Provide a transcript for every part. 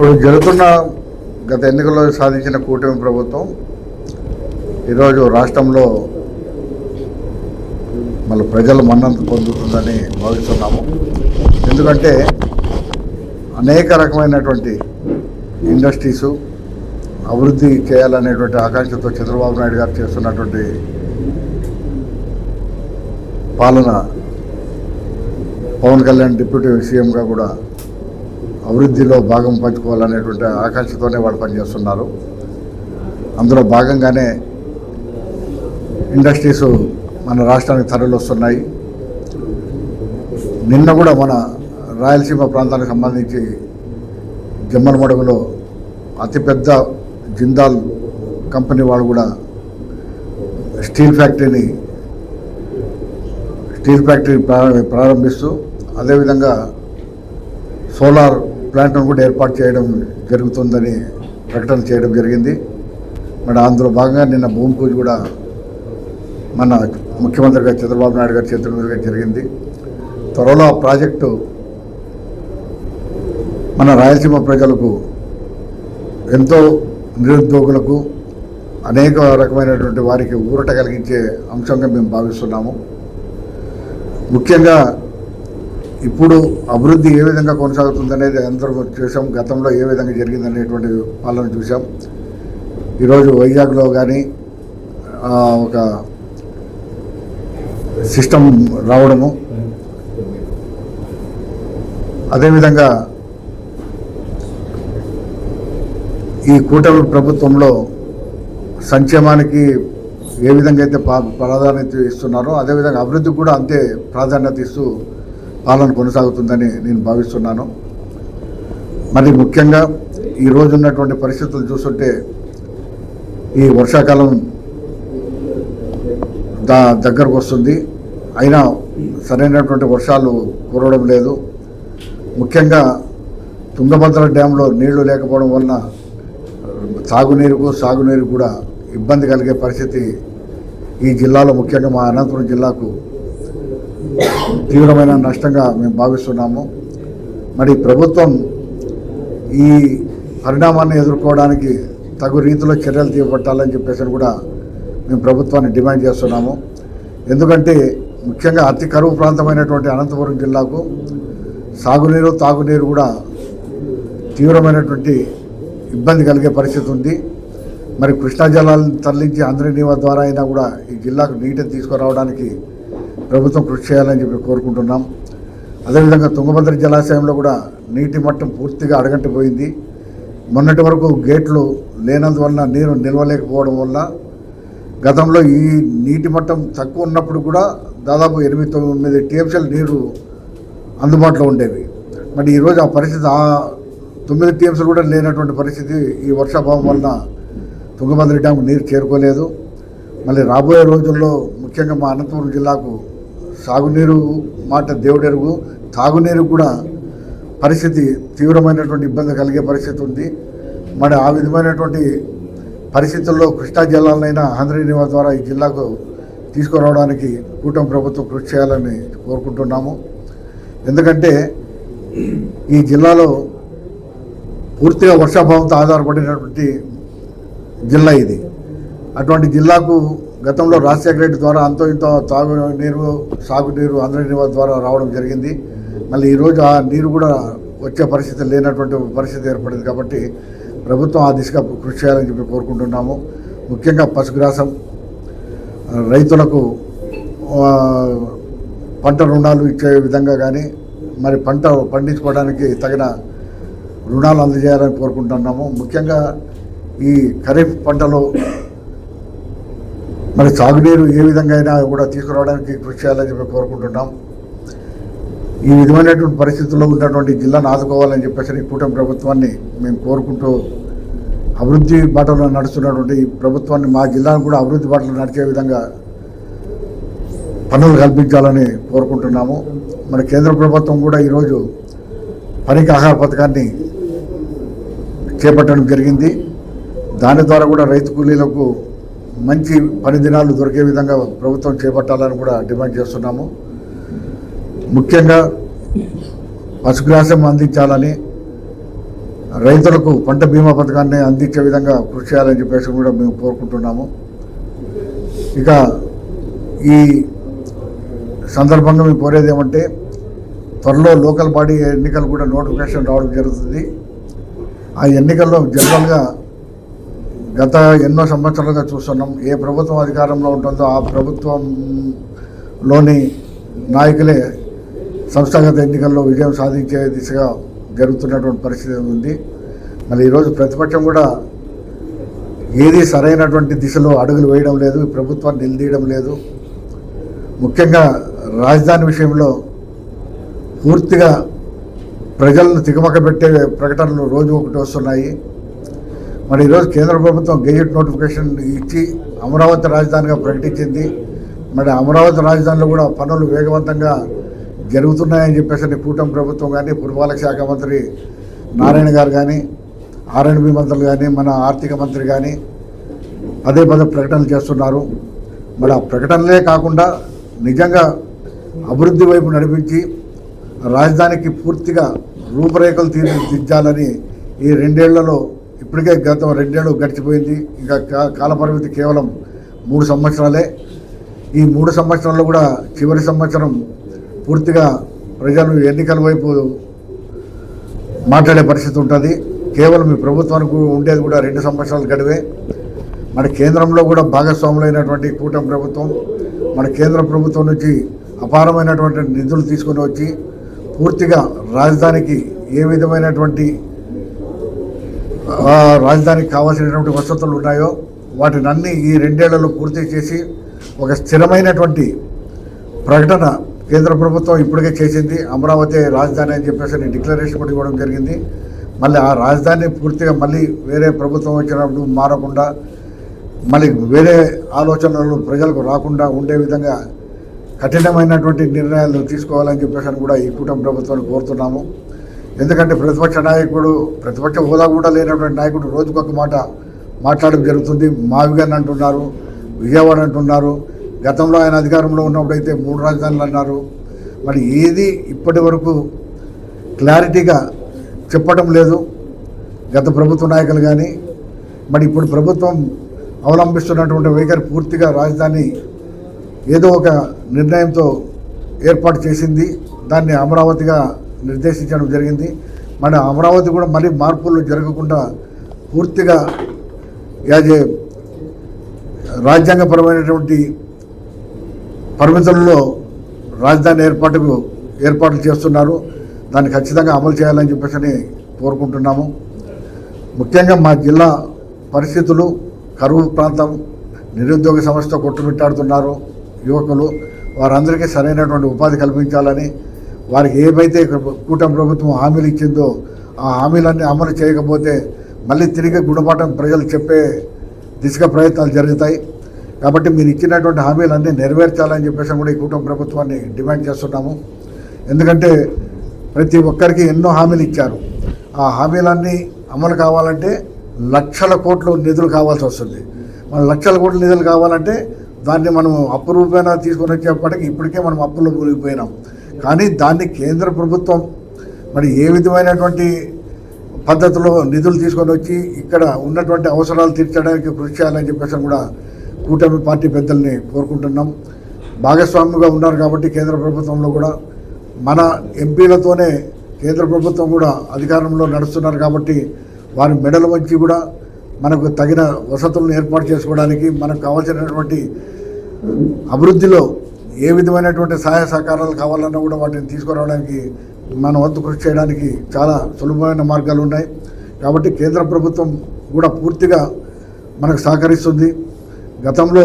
ఇప్పుడు జరుగుతున్న గత ఎన్నికల్లో సాధించిన కూటమి ప్రభుత్వం ఈరోజు రాష్ట్రంలో మళ్ళీ ప్రజల మన్ననత పొందుతుందని భావిస్తున్నాము. ఎందుకంటే అనేక రకమైనటువంటి ఇండస్ట్రీసు అభివృద్ధి చేయాలనేటువంటి ఆకాంక్షతో చంద్రబాబు నాయుడు గారు చేస్తున్నటువంటి పాలన, పవన్ కళ్యాణ్ డిప్యూటీ సీఎంగా కూడా అభివృద్ధిలో భాగం పంచుకోవాలనేటువంటి ఆకాంక్షతోనే వాళ్ళు పనిచేస్తున్నారు. అందులో భాగంగానే ఇండస్ట్రీస్ మన రాష్ట్రానికి తరలి వస్తున్నాయి. నిన్న కూడా మన రాయలసీమ ప్రాంతానికి సంబంధించి జమ్మలమడుగులో అతిపెద్ద జిందాల్ కంపెనీ వాళ్ళు కూడా స్టీల్ ఫ్యాక్టరీ ప్రారంభిస్తూ అదేవిధంగా సోలార్ ప్లాంట్ను కూడా ఏర్పాటు చేయడం జరుగుతుందని ప్రకటన చేయడం జరిగింది. మరి అందులో భాగంగా నిన్న భూమి పూజ కూడా మన ముఖ్యమంత్రి గారు చంద్రబాబు నాయుడు గారి చేతుల మీదుగా జరిగింది. త్వరలో ఆ ప్రాజెక్టు మన రాయలసీమ ప్రజలకు, ఎంతో నిరుద్యోగులకు, అనేక రకమైనటువంటి వారికి ఊరట కలిగించే అంశంగా మేము భావిస్తున్నాము. ముఖ్యంగా ఇప్పుడు అభివృద్ధి ఏ విధంగా కొనసాగుతుందనేది అందరం చూసాం. గతంలో ఏ విధంగా జరిగిందనేటువంటి పాలన చూసాం. ఈరోజు వైజాగ్లో కానీ ఒక సిస్టమ్ రావడము, అదేవిధంగా ఈ కూటమి ప్రభుత్వంలో సంక్షేమానికి ఏ విధంగా అయితే ప్రాధాన్యత ఇస్తున్నారో అదేవిధంగా అభివృద్ధికి కూడా అంతే ప్రాధాన్యత ఇస్తూ పాలన కొనసాగుతుందని నేను భావిస్తున్నాను. మరి ముఖ్యంగా ఈరోజు ఉన్నటువంటి పరిస్థితులు చూస్తుంటే ఈ వర్షాకాలం దగ్గరకు వస్తుంది, అయినా సరైనటువంటి వర్షాలు కురవడం లేదు. ముఖ్యంగా తుంగభద్ర డ్యాంలో నీళ్లు లేకపోవడం వలన సాగునీరు కూడా ఇబ్బంది కలిగే పరిస్థితి ఈ జిల్లాలో, ముఖ్యంగా మా అనంతపురం జిల్లాకు తీవ్రమైన నష్టంగా మేము భావిస్తున్నాము. మరి ప్రభుత్వం ఈ పరిణామాన్ని ఎదుర్కోవడానికి తగు రీతిలో చర్యలు చేపట్టాలని చెప్పేసి కూడా మేము ప్రభుత్వాన్ని డిమాండ్ చేస్తున్నాము. ఎందుకంటే ముఖ్యంగా అతి కరువు ప్రాంతమైనటువంటి అనంతపురం జిల్లాకు తాగునీరు కూడా తీవ్రమైనటువంటి ఇబ్బంది కలిగే పరిస్థితి ఉంది. మరి కృష్ణా జలాలను తరలించి అందరినీవా ద్వారా అయినా కూడా ఈ జిల్లాకు నీటిని తీసుకురావడానికి ప్రభుత్వం కృషి చేయాలని చెప్పి కోరుకుంటున్నాం. అదేవిధంగా తుంగభద్ర జలాశయంలో కూడా నీటి మట్టం పూర్తిగా అడగంటిపోయింది. మొన్నటి వరకు గేట్లు లేనందువల్ల నీరు నిల్వలేకపోవడం వల్ల గతంలో ఈ నీటి మట్టం తక్కువ ఉన్నప్పుడు కూడా దాదాపు 8-9 టీఎంసీల నీరు అందుబాటులో ఉండేవి. మరి ఈరోజు ఆ పరిస్థితి 9 టీఎంసీలు కూడా లేనటువంటి పరిస్థితి ఈ వర్షాభావం వలన తుంగభద్ర డ్యాంకు నీరు చేరుకోలేదు. మళ్ళీ రాబోయే రోజుల్లో ముఖ్యంగా మా అనంతపురం జిల్లాకు సాగునీరు మాట దేవుడెరుగు, తాగునీరు కూడా పరిస్థితి తీవ్రమైనటువంటి ఇబ్బంది కలిగే పరిస్థితి ఉంది. మరి ఆ విధమైనటువంటి పరిస్థితుల్లో కృష్ణా జలాలనైనా ఆంధ్రనీవా ద్వారా ఈ జిల్లాకు తీసుకురావడానికి కూటమి ప్రభుత్వం కృషి చేయాలని కోరుకుంటున్నాము. ఎందుకంటే ఈ జిల్లాలో పూర్తిగా వర్షాభావంతో ఆధారపడినటువంటి జిల్లా ఇది. అటువంటి జిల్లాకు గతంలో రాజశేఖర రెడ్డి ద్వారా అంతో ఇంతో సాగునీరు ఆంధ్రనీవా ద్వారా రావడం జరిగింది. మళ్ళీ ఈరోజు ఆ నీరు కూడా వచ్చే పరిస్థితి లేనటువంటి పరిస్థితి ఏర్పడింది. కాబట్టి ప్రభుత్వం ఆ దిశగా కృషి చేయాలని చెప్పి కోరుకుంటున్నాము. ముఖ్యంగా పశుగ్రాసం రైతులకు పంట రుణాలు ఇచ్చే విధంగా కానీ, మరి పంట పండించుకోవడానికి తగిన రుణాలు అందజేయాలని కోరుకుంటున్నాము. ముఖ్యంగా ఈ ఖరీఫ్ పంటలో మరి సాగునీరు ఏ విధంగా అయినా కూడా తీసుకురావడానికి కృషి చేయాలని చెప్పి కోరుకుంటున్నాం. ఈ విధమైనటువంటి పరిస్థితుల్లో ఉన్నటువంటి జిల్లాను ఆదుకోవాలని చెప్పేసి కూటమి ప్రభుత్వాన్ని మేము కోరుకుంటూ, అభివృద్ధి బాటలో నడుస్తున్నటువంటి ఈ ప్రభుత్వాన్ని మా జిల్లాను కూడా అభివృద్ధి బాటలో నడిచే విధంగా పనులు కల్పించాలని కోరుకుంటున్నాము. మన కేంద్ర ప్రభుత్వం కూడా ఈరోజు పనికి ఆహార పథకాన్ని చేపట్టడం జరిగింది. దాని ద్వారా కూడా రైతు కూలీలకు మంచి పని దినాలు దొరికే విధంగా ప్రభుత్వం చేపట్టాలని కూడా డిమాండ్ చేస్తున్నాము. ముఖ్యంగా పశుగ్రాసం అందించాలని, రైతులకు పంట బీమా పథకాన్ని అందించే విధంగా కృషి చేయాలని చెప్పేసి కూడా మేము కోరుకుంటున్నాము. ఇక ఈ సందర్భంగా మేము కోరేది ఏమంటే త్వరలో లోకల్ బాడీ ఎన్నికలు కూడా నోటిఫికేషన్ రావడం జరుగుతుంది. ఆ ఎన్నికల్లో జనరల్గా గత ఎన్నో సంవత్సరాలుగా చూస్తున్నాం, ఏ ప్రభుత్వం అధికారంలో ఉంటుందో ఆ ప్రభుత్వంలోని నాయకులే సంస్థాగత ఎన్నికల్లో విజయం సాధించే దిశగా జరుగుతున్నటువంటి పరిస్థితి ఉంది. మళ్ళీ ఈరోజు ప్రతిపక్షం కూడా ఏది సరైనటువంటి దిశలో అడుగులు వేయడం లేదు, ప్రభుత్వాన్ని నిలదీయడం లేదు. ముఖ్యంగా రాజధాని విషయంలో పూర్తిగా ప్రజలను తికమక పెట్టే ప్రకటనలు రోజు ఒకటి వస్తున్నాయి. మరి ఈరోజు కేంద్ర ప్రభుత్వం గెజెట్ నోటిఫికేషన్ ఇచ్చి అమరావతి రాజధానిగా ప్రకటించింది. మరి అమరావతి రాజధానిలో కూడా పనులు వేగవంతంగా జరుగుతున్నాయని చెప్పేసి కూటమి ప్రభుత్వం కానీ, పురపాలక శాఖ మంత్రి నారాయణ గారు కానీ, R&B మంత్రులు కానీ, మన ఆర్థిక మంత్రి కానీ పదే ప్రకటనలు చేస్తున్నారు. మరి ఆ ప్రకటనలే కాకుండా నిజంగా అభివృద్ధి వైపు నడిపించి రాజధానికి పూర్తిగా రూపురేఖలు తీర్చిదిద్దాలని ఈ 2 ఏళ్లలో, ఇప్పటికే గత 2 ఏళ్ళు గడిచిపోయింది, ఇంకా కాలపరిమితి కేవలం 3 సంవత్సరాలే. ఈ 3 సంవత్సరాల్లో కూడా చివరి సంవత్సరం పూర్తిగా ప్రజలు ఎన్నికల వైపు మాట్లాడే పరిస్థితి ఉంటుంది. కేవలం ఈ ప్రభుత్వానికి ఉండేది కూడా 2 సంవత్సరాలు గడివే. మన కేంద్రంలో కూడా భాగస్వాములైనటువంటి కూటమి ప్రభుత్వం మన కేంద్ర ప్రభుత్వం నుంచి అపారమైనటువంటి నిధులు తీసుకొని వచ్చి పూర్తిగా రాజధానికి ఏ విధమైనటువంటి రాజధానికి కావాల్సినటువంటి వసతులు ఉన్నాయో వాటిని అన్నీ ఈ 2 ఏళ్లలో పూర్తి చేసి ఒక స్థిరమైనటువంటి ప్రకటన కేంద్ర ప్రభుత్వం ఇప్పటికే చేసింది. అమరావతి రాజధాని అని చెప్పేసి డిక్లరేషన్ కూడా ఇవ్వడం జరిగింది. మళ్ళీ ఆ రాజధాని పూర్తిగా మళ్ళీ వేరే ప్రభుత్వం వచ్చినప్పుడు మారకుండా, మళ్ళీ వేరే ఆలోచనలు ప్రజలకు రాకుండా ఉండే విధంగా కఠినమైనటువంటి నిర్ణయాలు తీసుకోవాలని చెప్పేసి కూడా ఈ కూటమి ప్రభుత్వాన్ని కోరుతున్నాము. ఎందుకంటే ప్రతిపక్ష హోదా కూడా లేనటువంటి నాయకుడు రోజుకొక మాట మాట్లాడడం జరుగుతుంది. మావిగన్ అంటున్నారు, విజయవాడ అంటున్నారు. గతంలో ఆయన అధికారంలో ఉన్నప్పుడైతే 3 రాజధానులు అన్నారు. మరి ఏది ఇప్పటి వరకు క్లారిటీగా చెప్పడం లేదు గత ప్రభుత్వ నాయకులు కానీ. మరి ఇప్పుడు ప్రభుత్వం అవలంబిస్తున్నటువంటి వైఖరి పూర్తిగా రాజధాని ఏదో ఒక నిర్ణయంతో ఏర్పాటు చేసింది, దాన్ని అమరావతిగా నిర్దేశించడం జరిగింది. మన అమరావతి కూడా మళ్ళీ మార్పులు జరగకుండా పూర్తిగా రాజ్యాంగపరమైనటువంటి పరిమితుల్లో రాజధాని ఏర్పాట్లు చేస్తున్నారు. దాన్ని ఖచ్చితంగా అమలు చేయాలని చెప్పేసి కోరుకుంటున్నాము. ముఖ్యంగా మా జిల్లా పరిస్థితులు, కరువు ప్రాంతం, నిరుద్యోగ సమస్యతో కొట్టుమిట్టాడుతున్నారు యువకులు. వారందరికీ సరైనటువంటి ఉపాధి కల్పించాలని, వారికి ఏవైతే కూటమి ప్రభుత్వం హామీలు ఇచ్చిందో ఆ హామీలన్నీ అమలు చేయకపోతే మళ్ళీ తిరిగి గుణపాఠం ప్రజలు చెప్పే దిశగా ప్రయత్నాలు జరుగుతాయి. కాబట్టి మీరు ఇచ్చినటువంటి హామీలన్నీ నెరవేర్చాలని చెప్పేసి కూడా ఈ కూటమి ప్రభుత్వాన్ని డిమాండ్ చేస్తున్నాము. ఎందుకంటే ప్రతి ఒక్కరికి ఎన్నో హామీలు ఇచ్చారు. ఆ హామీలన్నీ అమలు కావాలంటే లక్షల కోట్ల నిధులు కావాల్సి వస్తుంది. మన లక్షల కోట్ల నిధులు కావాలంటే దాన్ని మనం అప్పు రూపేణా తీసుకొని వచ్చేప్పటికి ఇప్పటికే మనం అప్పుల్లో మునిగిపోయినాం. కానీ దాన్ని కేంద్ర ప్రభుత్వం మరి ఏ విధమైనటువంటి పద్ధతిలో నిధులు తీసుకొని వచ్చి ఇక్కడ ఉన్నటువంటి అవసరాలు తీర్చడానికి కృషి చేయాలని చెప్పేసి కూడా కూటమి పార్టీ పెద్దల్ని కోరుకుంటున్నాం. భాగస్వామ్యంగా ఉన్నారు కాబట్టి కేంద్ర ప్రభుత్వంలో కూడా మన ఎంపీలతోనే కేంద్ర ప్రభుత్వం కూడా అధికారంలో నడుస్తున్నారు కాబట్టి వారి మెడలు వంచి కూడా మనకు తగిన వసతులను ఏర్పాటు చేసుకోవడానికి, మనకు కావాల్సినటువంటి అభివృద్ధిలో ఏ విధమైనటువంటి సహాయ సహకారాలు కావాలన్నా కూడా వాటిని తీసుకురావడానికి మన వంతు కృషి చేయడానికి చాలా సులభమైన మార్గాలు ఉన్నాయి. కాబట్టి కేంద్ర ప్రభుత్వం కూడా పూర్తిగా మనకు సహకరిస్తుంది. గతంలో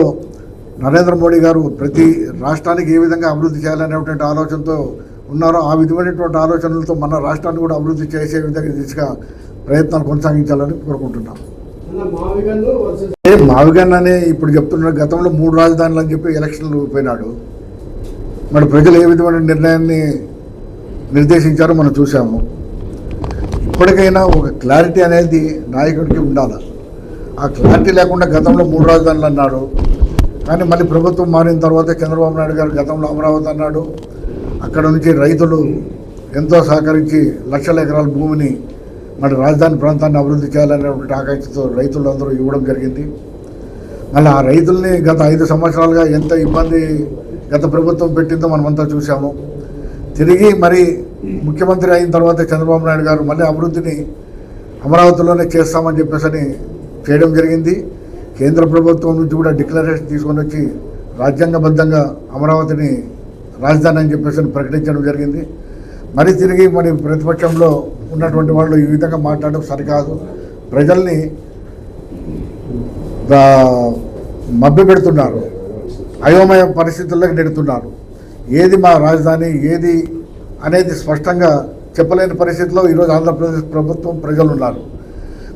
నరేంద్ర మోడీ గారు ప్రతి రాష్ట్రానికి ఏ విధంగా అభివృద్ధి చేయాలనేటువంటి ఆలోచనతో ఉన్నారో ఆ విధమైనటువంటి ఆలోచనలతో మన రాష్ట్రాన్ని కూడా అభివృద్ధి చేసే విధంగా దిశగా ప్రయత్నాలు కొనసాగించాలని కోరుకుంటున్నాం. మావిగన్ అనే ఇప్పుడు చెప్తున్నారు, గతంలో 3 రాజధానులు అని చెప్పి ఎలక్షన్లు పోయినాడు. మరి ప్రజలు ఏ విధమైన నిర్ణయాన్ని నిర్దేశించారో మనం చూసాము. ఇప్పటికైనా ఒక క్లారిటీ అనేది నాయకుడికి ఉండాలి. ఆ క్లారిటీ లేకుండా గతంలో 3 రాజధానులు అన్నాడు. కానీ మళ్ళీ ప్రభుత్వం మారిన తర్వాత చంద్రబాబు నాయుడు గారు గతంలో అమరావతి అన్నాడు. అక్కడ నుంచి రైతులు ఎంతో సహకరించి లక్షల ఎకరాల భూమిని మరి రాజధాని ప్రాంతాన్ని అభివృద్ధి చేయాలనేటువంటి ఆకాంక్షతో రైతులందరూ ఇవ్వడం జరిగింది. మళ్ళీ ఆ రైతుల్ని గత 5 సంవత్సరాలుగా ఎంత ఇబ్బంది గత ప్రభుత్వం పెట్టిందో మనమంతా చూసాము. తిరిగి మరి ముఖ్యమంత్రి అయిన తర్వాత చంద్రబాబు నాయుడు గారు మళ్ళీ అభివృద్ధిని అమరావతిలోనే చేస్తామని చెప్పేసి చేయడం జరిగింది. కేంద్ర ప్రభుత్వం నుంచి కూడా డిక్లరేషన్ తీసుకొని వచ్చి రాజ్యాంగబద్ధంగా అమరావతిని రాజధాని అని చెప్పేసి ప్రకటించడం జరిగింది. మరి తిరిగి మరి ప్రతిపక్షంలో ఉన్నటువంటి వాళ్ళు ఈ విధంగా మాట్లాడడం సరికాదు. ప్రజల్ని మభ్య పెడుతున్నారు, అయోమయ పరిస్థితుల్లోకి నెడుతున్నారు. ఏది మా రాజధాని ఏది అనేది స్పష్టంగా చెప్పలేని పరిస్థితిలో ఈరోజు ఆంధ్రప్రదేశ్ ప్రభుత్వం ప్రజలు ఉన్నారు.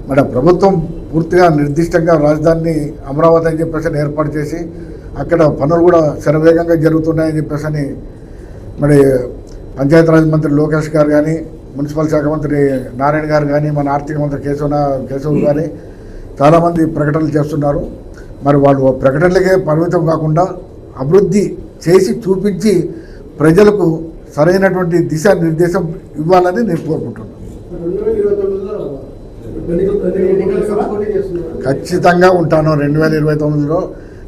మరి ఆ ప్రభుత్వం పూర్తిగా నిర్దిష్టంగా రాజధానిని అమరావతి అని చెప్పేసి ఏర్పాటు చేసి అక్కడ పనులు కూడా శరవేగంగా జరుగుతున్నాయని చెప్పేసి మరి పంచాయతీరాజ్ మంత్రి లోకేష్ గారు కానీ, మున్సిపల్ శాఖ మంత్రి నారాయణ గారు కానీ, మన ఆర్థిక మంత్రి కేశవ్ కానీ చాలామంది ప్రకటనలు చేస్తున్నారు. మరి వాళ్ళు ప్రకటనలకే పరిమితం కాకుండా అభివృద్ధి చేసి చూపించి ప్రజలకు సరైనటువంటి దిశానిర్దేశం ఇవ్వాలని నేను కోరుకుంటున్నాను. ఖచ్చితంగా ఉంటాను. 2029లో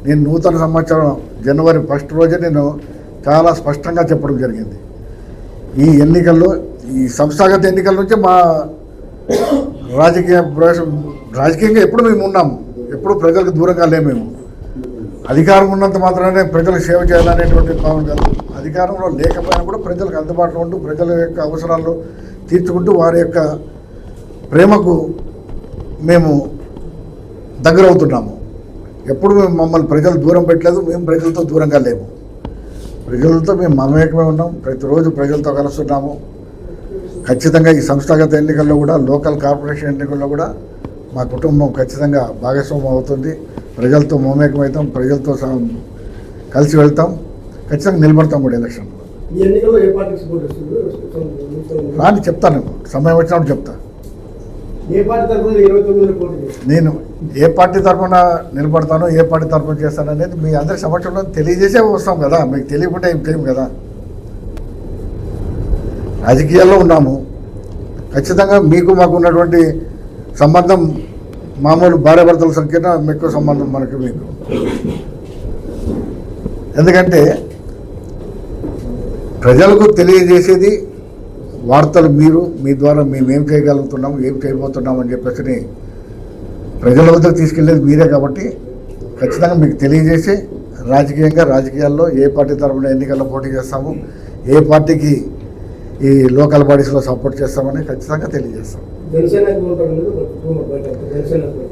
నేను నూతన సంవత్సరం జనవరి 1 రోజే నేను చాలా స్పష్టంగా చెప్పడం జరిగింది. ఈ ఎన్నికల్లో ఈ సంస్థాగత ఎన్నికల నుంచి మా రాజకీయంగా ఎప్పుడు మేము ఉన్నాము, ఎప్పుడు ప్రజలకు దూరంగా లేము. మేము అధికారం ఉన్నంత మాత్రమే ప్రజలకు సేవ చేయాలనేటువంటి భావన కాదు. అధికారంలో లేకపోయినా కూడా ప్రజలకు అందుబాటులో ఉంటూ ప్రజల యొక్క అవసరాలు తీర్చుకుంటూ వారి యొక్క ప్రేమకు మేము దగ్గర అవుతున్నాము. ఎప్పుడు మేము మమ్మల్ని ప్రజలు దూరం పెట్టలేదు, మేము ప్రజలతో దూరంగా లేము. ప్రజలతో మేము మమేకమే ఉన్నాం, ప్రతిరోజు ప్రజలతో కలుస్తున్నాము. ఖచ్చితంగా ఈ సంస్థాగత ఎన్నికల్లో కూడా, లోకల్ కార్పొరేషన్ ఎన్నికల్లో కూడా మా కుటుంబం ఖచ్చితంగా భాగస్వామ్యం అవుతుంది. ప్రజలతో మమేకమవుతాం, ప్రజలతో కలిసి వెళ్తాం, ఖచ్చితంగా నిలబడతాం కూడా ఎలక్షన్లో. రాని చెప్తాను, సమయం వచ్చినప్పుడు చెప్తాను. నేను ఏ పార్టీ తరఫున నిలబడతానో, ఏ పార్టీ తరఫున చేస్తాను అనేది మీ అందరి సమక్షంలో తెలియజేసే వస్తాం కదా. మీకు తెలియకుండా ఏం చేయం కదా. రాజకీయాల్లో ఉన్నాము. ఖచ్చితంగా మీకు మాకు ఉన్నటువంటి సంబంధం మామూలు భార్యాభర్తల సంఖ్యన ఎక్కువ సంబంధం మనకు మీకు. ఎందుకంటే ప్రజలకు తెలియజేసేది వార్తలు మీరు, మీ ద్వారా మేమేం చేయగలుగుతున్నాము, ఏం చేయబోతున్నాం అని చెప్పేసి ప్రజల వద్దకు తీసుకెళ్లేది మీరే. కాబట్టి ఖచ్చితంగా మీకు తెలియజేసి రాజకీయాల్లో ఏ పార్టీ తరఫున ఎన్నికల్లో పోటీ చేస్తాము, ఏ పార్టీకి ఈ లోకల్ బాడీస్లో సపోర్ట్ చేస్తామని ఖచ్చితంగా తెలియజేస్తాం.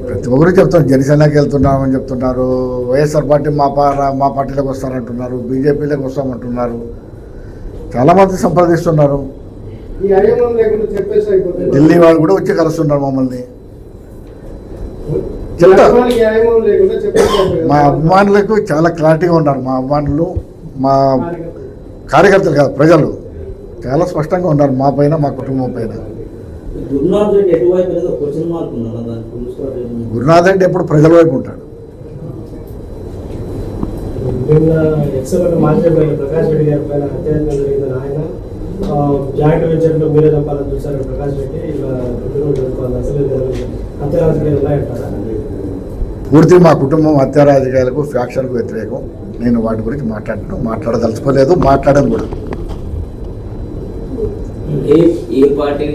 ప్రతి ఒక్కరు చెప్తాం, జనసేనకి వెళ్తున్నామని చెప్తున్నారు. వైఎస్ఆర్ పార్టీ మా పార్టీలోకి వస్తారంటున్నారు, బీజేపీలోకి వస్తామంటున్నారు. చాలామంది సంప్రదిస్తున్నారు. ఢిల్లీ వాళ్ళు కూడా వచ్చి కలుస్తున్నారు మమ్మల్ని. చెప్తా, మా అభిమానులకు చాలా క్లారిటీగా ఉన్నారు. మా అభిమానులు, మా కార్యకర్తలు కాదు, ప్రజలు చాలా స్పష్టంగా ఉన్నారు మా పైన, మా కుటుంబం పైన. గురునాథ్ అంటే ఎప్పుడు ప్రజల వైపు ఉంటాడు. ప్రకాష్ రెడ్డి గారి పైన అత్యాచారం జరిగిందని ఆయన జాయింట్ వెంచర్లో మీరే చంపాలని చూశారు ప్రకాష్ రెడ్డి. ఇలా అసలు హత్య రాజకీయాలు ఉన్నాయంటారా? పూర్తి మా కుటుంబం హత్య రాజకీయాలకు, ఫ్యాక్షన్కు వ్యతిరేకం. నేను వాటి గురించి మాట్లాడదలుచుకోలేదు, మాట్లాడను కూడా. ఏ పార్టీ